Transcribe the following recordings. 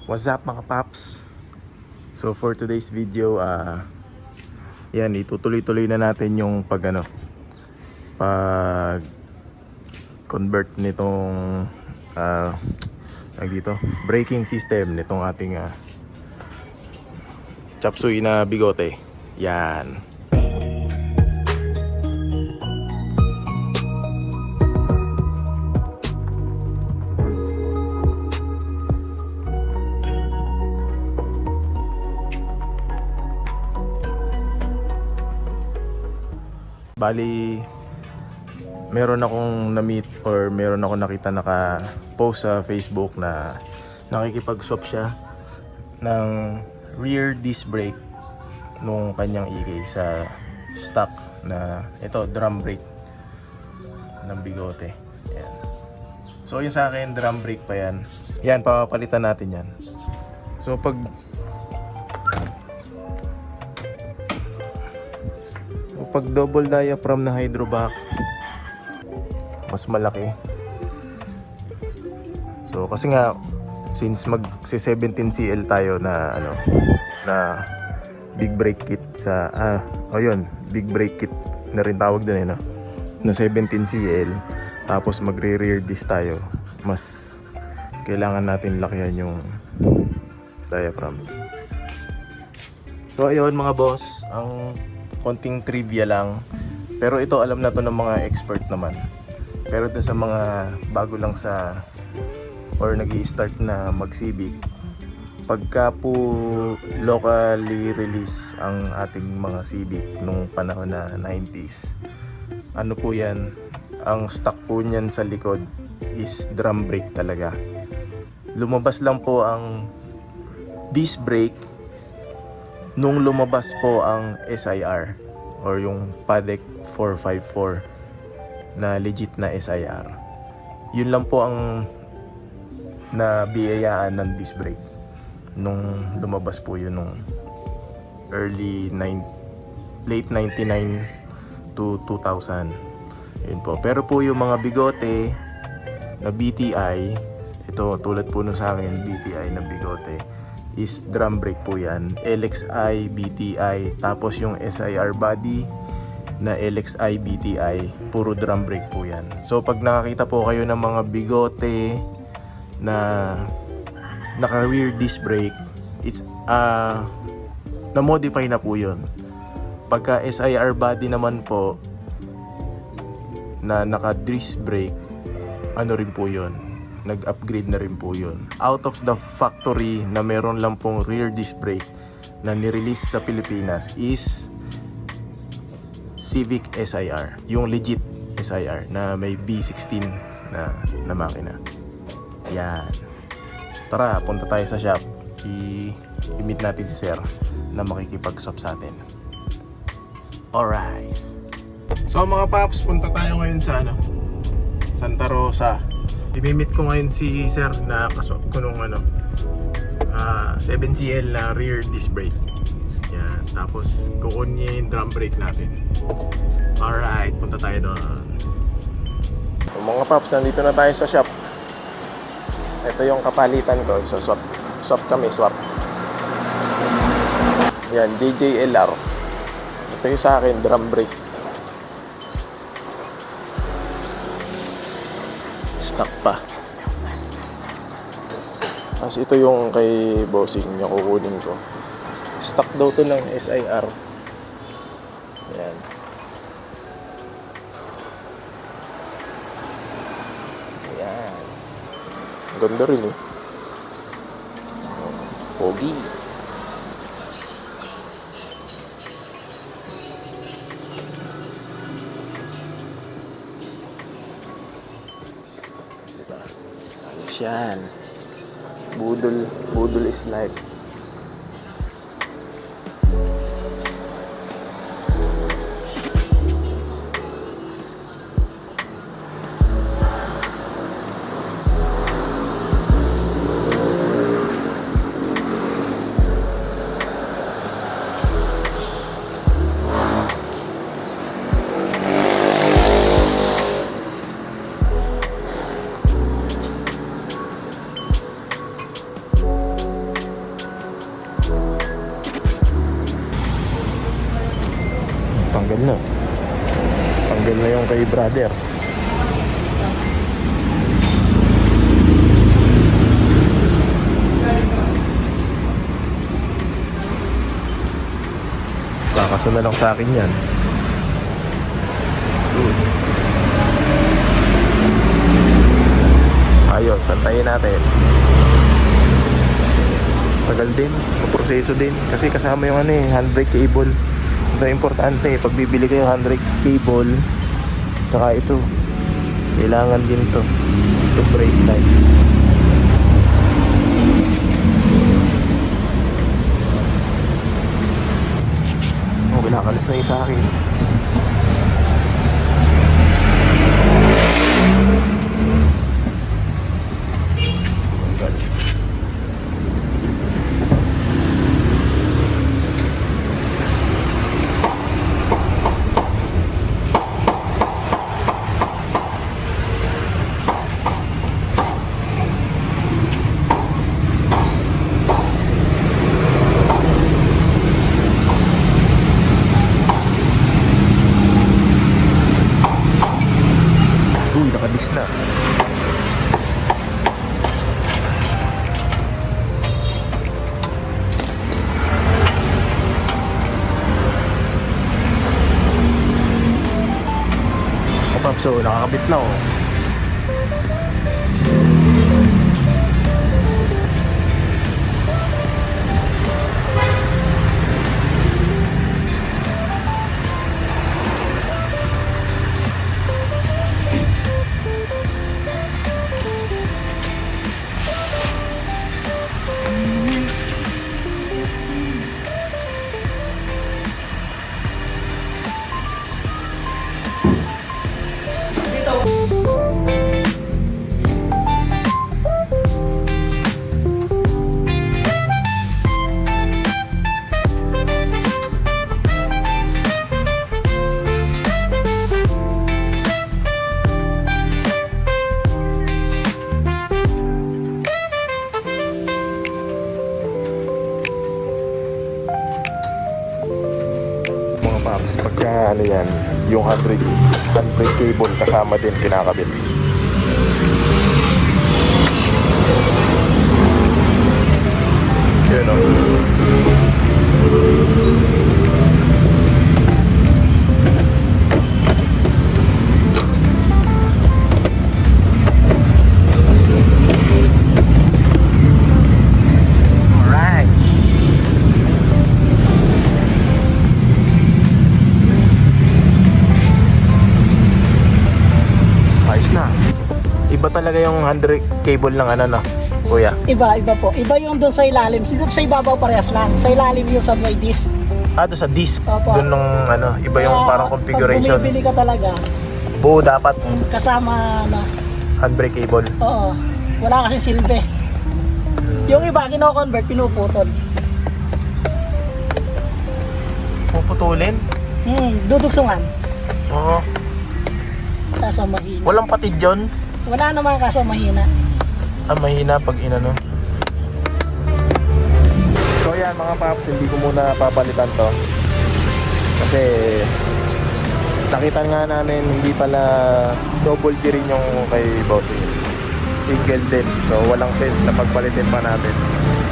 What's up mga paps? So for today's video, yan, itutuloy-tuloy na natin yung pag convert nitong dito, braking system nitong ating chop suey na bigote. Yan. Bali, meron akong na-meet or meron akong nakita naka-post sa Facebook na nakikipag-swap siya ng rear disc brake nung kanyang EK sa stock na ito, drum brake ng bigote. Yan. So yung sa akin, drum brake pa yan. Yan, papapalitan natin yan. So pag double diaphragm na hydrovac, mas malaki. So kasi nga since magsi 17 CL tayo na na big brake kit sa yun, big brake kit na rin tawag din na 17 CL, tapos magre-rear disc tayo, mas kailangan natin lakihan yung diaphragm. So ayun mga boss, ang konting trivia lang, pero ito alam na to ng mga expert naman. Pero dun sa mga bago lang sa or nag-i-start na mag-Civic, pagka po locally release ang ating mga Civic nung panahon na 90s, ano po yan, ang stock po niyan sa likod is drum brake talaga. Lumabas lang po ang disc brake nung lumabas po ang SIR or yung PADEC 454 na legit na SIR. Yun lang po ang nabiyayaan ng disc brake nung lumabas po yun nung late 99 to 2000. Yun po. Pero po yung mga bigote na BTI, ito tulad po nung sa akin BTI na bigote, is drum brake po yan. LXI, BTI, tapos yung SIR body na LXI, BTI, puro drum brake po yan. So pag nakakita po kayo ng mga bigote na naka rear disc brake, it's na-modify na po yun. Pagka SIR body naman po na naka disc brake, ano rin po yun, nag-upgrade na rin po yun. Out of the factory na meron lang pong rear disc brake na nirelease sa Pilipinas is Civic SIR, yung legit SIR na may B16 na makina. Yan. Tara, punta tayo sa shop. I-meet natin si sir na makikipag-swap sa atin. Alright. So mga paps, punta tayo ngayon sa Santa Rosa. I-meet ko ngayon si sir na kaswap ko nung 7CL na rear disc brake. Yan, tapos kukunin niya yung drum brake natin. Alright, punta tayo doon. So, mga paps, nandito na tayo sa shop. Ito yung kapalitan ko. So swap kami, swap. Yan, DJLR. Ito yung sa akin, drum brake. Stock pa. Tapos ito yung kay bossing niya, kukunin ko. Stock daw to ng SIR. Ayan. Ayan. Ganda rin eh. Pogi. Diba? Ayos yan. Budol is life. tanggal na. Tanggal na yung kay brother. Kakaso na lang sa akin yan. Ayos, santayin natin. Tagal din, proseso din. Kasi kasama yung handbrake cable. Ito importante, pag bibili kayo handbrake cable, tsaka ito, kailangan din to brake light. Oh, kinakalas na yung sa akin. Uy, nakadis na. So, nakakabit na oh. Tapos pagka ano yan, yung handbrake cable kasama din kinakabit. Yan o. Iba talaga yung handbrake cable ng ano no, kuya? Iba po. Iba yung doon sa ilalim. Sa ibabaw parehas lang. Sa ilalim yung sa dry disc. Ah, doon sa disc. Opo. Doon nung ano, iba yung parang configuration. Pag bumibili ka talaga, buo dapat kasama handbrake cable. Oo. Wala kasi silbi. Yung iba, kino-convert, pinuputol. Puputulin? Dudugsungan. Oo. Kaso mahina. Walang patid yun? Wala naman kaso mahina. Ah, mahina pag inano. So yan mga paps, hindi ko muna papalitan to. Kasi nakita nga namin hindi pala double D rin yung kay Bossing. Single din. So walang sense na pagpalitin pa natin.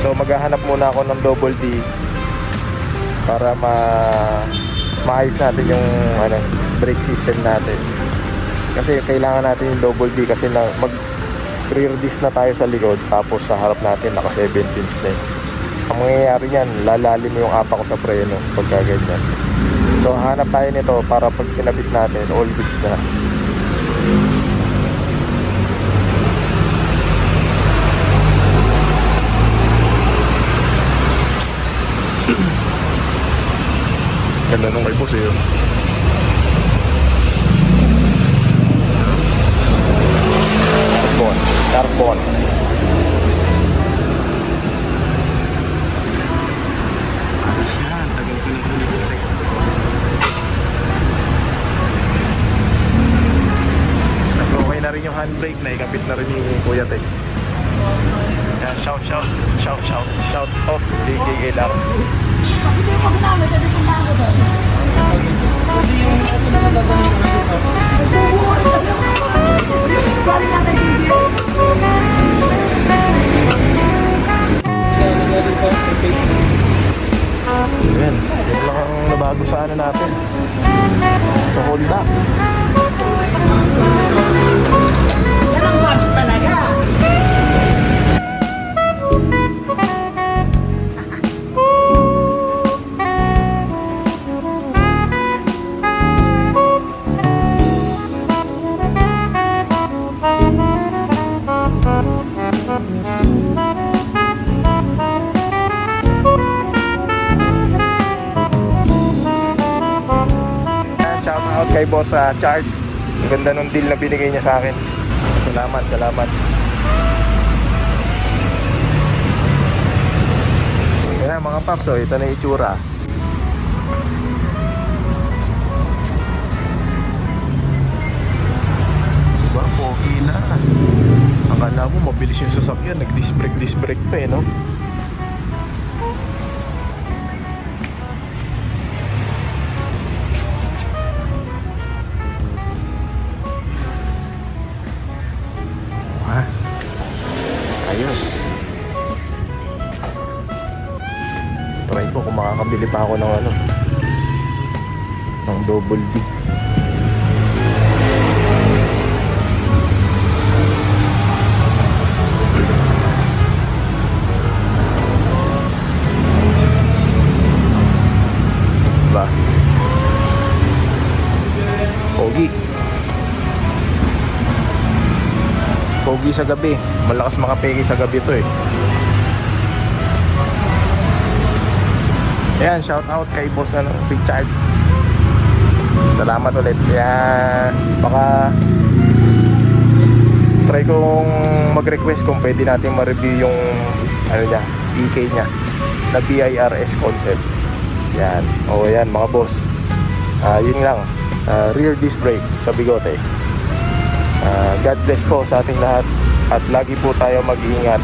So maghahanap muna ako ng double D para maayos natin yung brake system natin. Kasi kailangan natin yung double D kasi rear disc na tayo sa likod tapos sa harap natin naka 17s na. Ang mangyayari niyan, lalalim yung apa ko sa preno pagka ganyan. So hanap tayo nito para pag kinabit natin, all goods na. Ganda nung kay boss eh. Carbon. Ayos yan, tagal ko na pinipintay. Tapos okay na rin yung handbrake na ikabit na rin ni Kuya Tek. Yan, shout out DJ LR. Pwede yung ito na nagagaling ko dito. Balik natin si India. Ayan, yun lang ang nabago sa ano natin. Sa Honda. Yan ang box talaga. Shout out kay Boss Chard. Ang ganda nung deal na binigay niya sa akin. Salamat, salamat. Kaya mga paps, ito na yung itsura. Diba, pogi na. Akala mo mabilis yung sasakyan, nag-disc brake pa no? Ayos. Try ko kung makakabili pa ako ng ano, ng double D. Diba? Pogi. Pogi sa gabi. Malakas makapeki sa gabi to eh. Ayan, shout out kay Boss Richard. Salamat ulit. Kaya baka try kong mag-request kung pwede natin ma-review yung ano niya, EK niya na BIRS concept. Yan. O yan mga boss. Yun lang. Rear disc brake sa bigote. God bless po sa ating lahat at lagi po tayo mag-iingat.